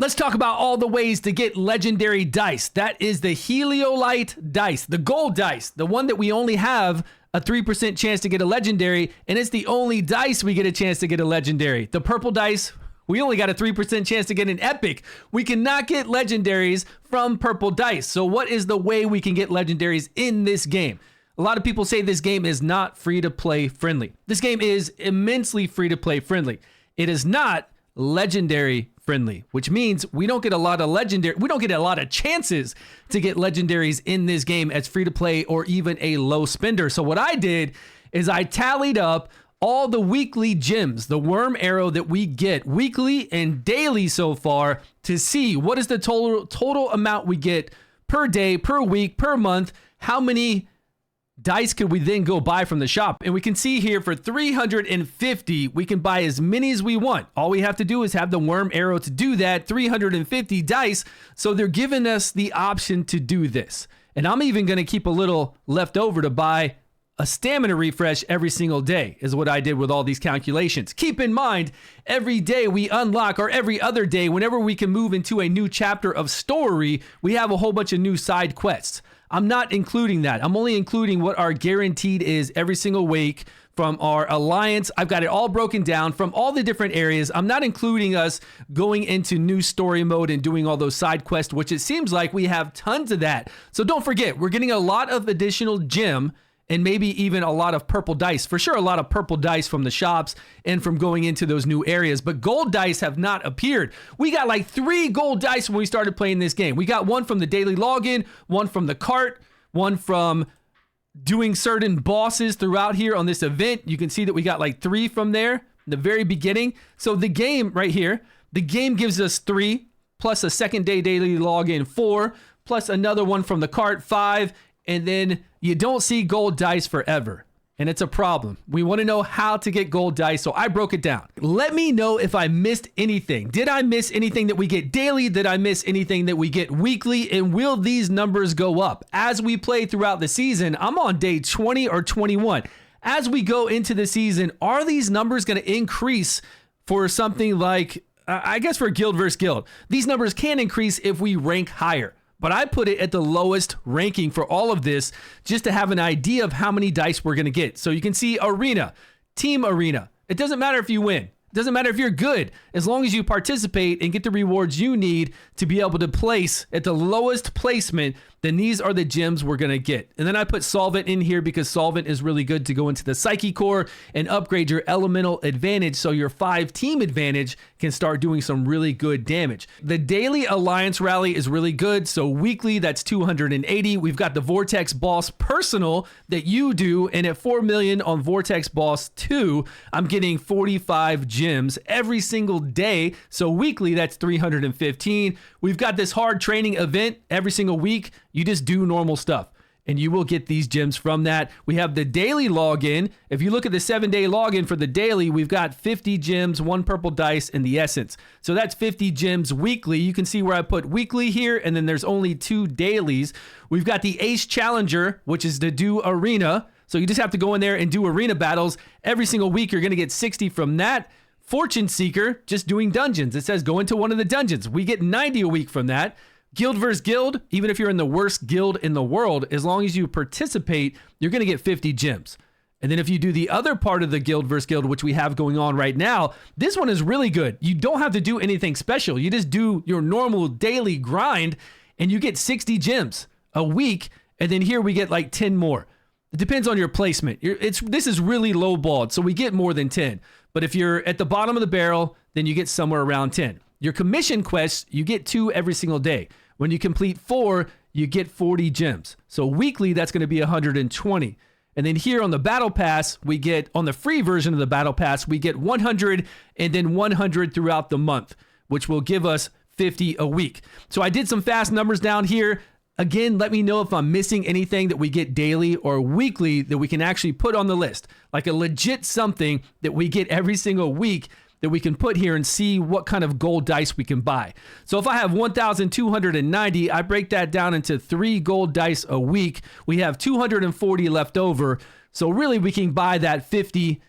Let's talk about all the ways to get legendary dice. That is the Heliolite dice, the gold dice, the one that we only have a 3% chance to get a legendary, and it's the only dice we get a chance to get a legendary. The purple dice, we only got a 3% chance to get an epic. We cannot get legendaries from purple dice. So what is the way we can get legendaries in this game? A lot of people say this game is not free-to-play friendly. This game is immensely free-to-play friendly. It is not legendary friendly, which means we don't get a lot of chances to get legendaries in this game as free-to-play or even a low spender. So what I did is I tallied up all the weekly gems, the worm arrow that we get weekly and daily so far, to see what is the total amount we get per day, per week, per month. How many dice could we then go buy from the shop? And we can see here for 350, we can buy as many as we want. All we have to do is have the worm arrow to do that, 350 dice. So they're giving us the option to do this. And I'm even going to keep a little left over to buy a stamina refresh every single day, is what I did with all these calculations. Keep in mind, every day we unlock, or every other day, whenever we can move into a new chapter of story, we have a whole bunch of new side quests. I'm not including that. I'm only including what our guaranteed is every single week from our alliance. I've got it all broken down from all the different areas. I'm not including us going into new story mode and doing all those side quests, which it seems like we have tons of that. So don't forget, we're getting a lot of additional gem and maybe even a lot of purple dice. For sure, a lot of purple dice from the shops and from going into those new areas. But gold dice have not appeared. We got like 3 gold dice when we started playing this game. We got one from the daily login, one from the cart, one from doing certain bosses throughout here on this event. You can see that we got like 3 from there in the very beginning. So the game right here, the game gives us 3, plus a second day daily login 4, plus another one from the cart 5, and then you don't see gold dice forever. And it's a problem. We want to know how to get gold dice, so I broke it down. Let me know if I missed anything. Did I miss anything that we get daily? Did I miss anything that we get weekly? And will these numbers go up as we play throughout the season? I'm on day 20 or 21. As we go into the season, are these numbers going to increase for something like, I guess for Guild vs. Guild? These numbers can increase if we rank higher. But I put it at the lowest ranking for all of this just to have an idea of how many dice we're going to get. So you can see arena, team arena. It doesn't matter if you win. It doesn't matter if you're good. As long as you participate and get the rewards you need to be able to place at the lowest placement, then these are the gems we're going to get. And then I put Solvent in here because Solvent is really good to go into the Psyche Core and upgrade your elemental advantage so your 5 team advantage can start doing some really good damage. The daily alliance rally is really good. So weekly, that's 280. We've got the Vortex Boss personal that you do. And at 4 million on Vortex Boss 2, I'm getting 45 gems every single day. So weekly, that's 315. We've got this hard training event every single week. You just do normal stuff and you will get these gems from that. We have the daily login. If you look at the 7-day login for the daily, we've got 50 gems, 1 purple dice, and the essence. So that's 50 gems weekly. You can see where I put weekly here, and then there's only 2 dailies. We've got the Ace Challenger, which is to do arena. So you just have to go in there and do arena battles. Every single week, you're going to get 60 from that. Fortune Seeker, just doing dungeons. It says go into one of the dungeons. We get 90 a week from that. Guild vs. Guild, even if you're in the worst guild in the world, as long as you participate, you're going to get 50 gems. And then if you do the other part of the Guild vs. Guild, which we have going on right now, this one is really good. You don't have to do anything special. You just do your normal daily grind and you get 60 gems a week. And then here we get like 10 more. It depends on your placement. This is really low balled, so we get more than 10. But if you're at the bottom of the barrel, then you get somewhere around 10. Your commission quests, you get 2 every single day. When you complete 4, you get 40 gems. So weekly, that's going to be 120. And then here on the Battle Pass, we get, on the free version of the Battle Pass, we get 100 and then 100 throughout the month, which will give us 50 a week. So I did some fast numbers down here. Again, let me know if I'm missing anything that we get daily or weekly that we can actually put on the list, like a legit something that we get every single week that we can put here and see what kind of gold dice we can buy. So if I have 1,290, I break that down into 3 gold dice a week. We have 240 left over. So really we can buy that 50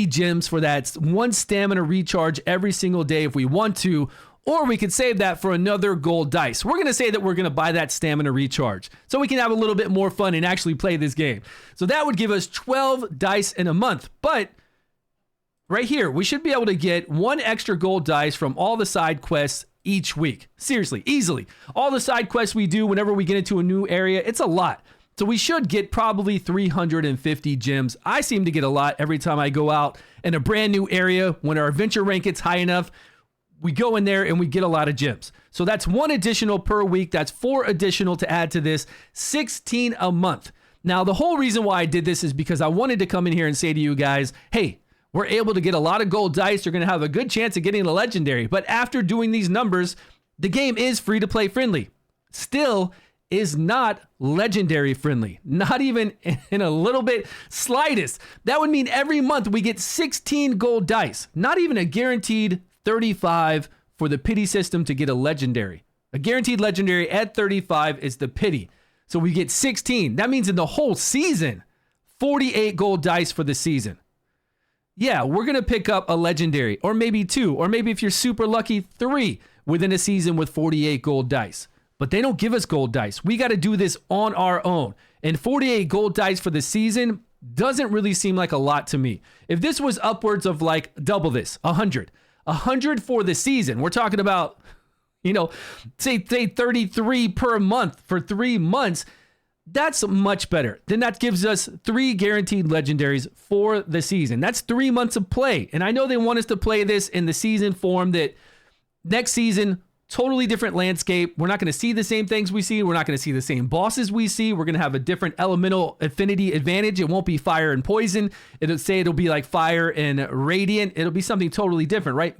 gems for that 1 stamina recharge every single day if we want to. Or we could save that for another gold dice. We're going to say that we're going to buy that stamina recharge so we can have a little bit more fun and actually play this game. So that would give us 12 dice in a month. But right here, we should be able to get 1 extra gold dice from all the side quests each week. Seriously, easily. All the side quests we do whenever we get into a new area, it's a lot. So we should get probably 350 gems. I seem to get a lot every time I go out in a brand new area. When our adventure rank gets high enough, we go in there and we get a lot of gems. So that's 1 additional per week. That's 4 additional to add to this, 16 a month. Now, the whole reason why I did this is because I wanted to come in here and say to you guys, hey, we're able to get a lot of gold dice. You're going to have a good chance of getting a legendary. But after doing these numbers, the game is free to play friendly. Still is not legendary friendly. Not even in a little bit slightest. That would mean every month we get 16 gold dice. Not even a guaranteed 35 for the pity system to get a legendary. A guaranteed legendary at 35 is the pity. So we get 16. That means in the whole season, 48 gold dice for the season. Yeah, we're going to pick up a legendary, or maybe 2, or maybe if you're super lucky, 3 within a season with 48 gold dice. But they don't give us gold dice. We got to do this on our own. And 48 gold dice for the season doesn't really seem like a lot to me. If this was upwards of like double this, 100 for the season, we're talking about, you know, say 33 per month for 3 months. That's much better. Then that gives us 3 guaranteed legendaries for the season. That's 3 months of play. And I know they want us to play this in the season form that next season, totally different landscape. We're not going to see the same things we see. We're not going to see the same bosses we see. We're going to have a different elemental affinity advantage. It won't be fire and poison. It'll be like fire and radiant. It'll be something totally different, right?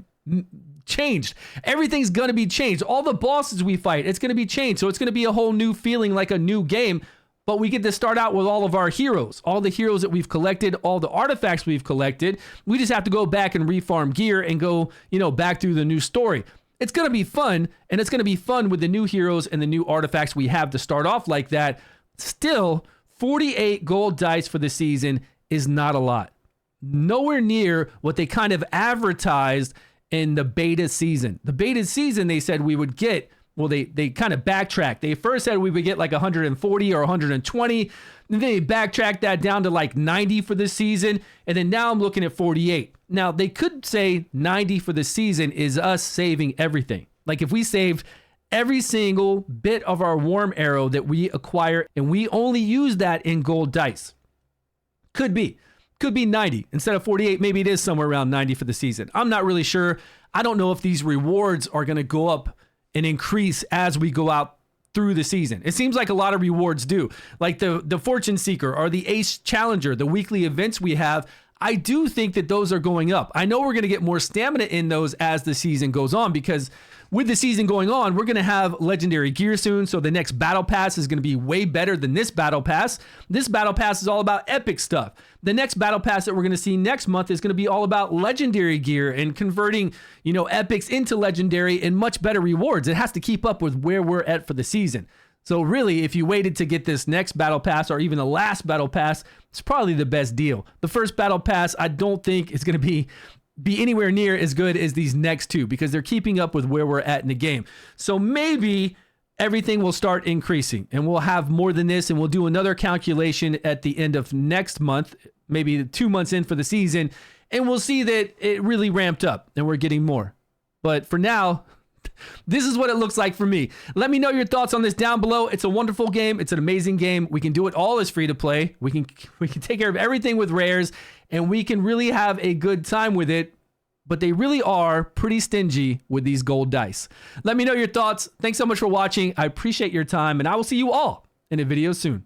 Changed. Everything's going to be changed. All the bosses we fight, it's going to be changed. So it's going to be a whole new feeling, like a new game. But we get to start out with all of our heroes, all the heroes that we've collected, all the artifacts we've collected. We just have to go back and refarm gear and go, back through the new story. It's going to be fun, and it's going to be fun with the new heroes and the new artifacts we have to start off like that. Still, 48 gold dice for the season is not a lot. Nowhere near what they kind of advertised in the beta season. The beta season, they said we would get, well, they kind of backtracked. They first said we would get like 140 or 120. Then they backtracked that down to like 90 for the season. And then now I'm looking at 48. Now, they could say 90 for the season is us saving everything. Like if we saved every single bit of our warm arrow that we acquire and we only use that in gold dice. Could be 90 instead of 48. Maybe it is somewhere around 90 for the season. I'm not really sure. I don't know if these rewards are going to go up and increase as we go out through the season. It seems like a lot of rewards do, like the Fortune Seeker or the Ace Challenger, the weekly events we have. I do think that those are going up. I know we're going to get more stamina in those as the season goes on, because with the season going on, we're going to have legendary gear soon. So the next battle pass is going to be way better than this battle pass. This battle pass is all about epic stuff. The next battle pass that we're going to see next month is going to be all about legendary gear and converting, epics into legendary and much better rewards. It has to keep up with where we're at for the season. So really, if you waited to get this next battle pass or even the last battle pass, it's probably the best deal. The first battle pass, I don't think is going to be anywhere near as good as these next two, because they're keeping up with where we're at in the game. So maybe everything will start increasing and we'll have more than this, and we'll do another calculation at the end of next month, maybe 2 months in for the season, and we'll see that it really ramped up and we're getting more. But for now, this is what it looks like for me. Let me know your thoughts on this down below. It's a wonderful game. It's an amazing game. We can do it all as free to play. We can take care of everything with rares, and we can really have a good time with it. But they really are pretty stingy with these gold dice. Let me know your thoughts. Thanks so much for watching. I appreciate your time, and I will see you all in a video soon.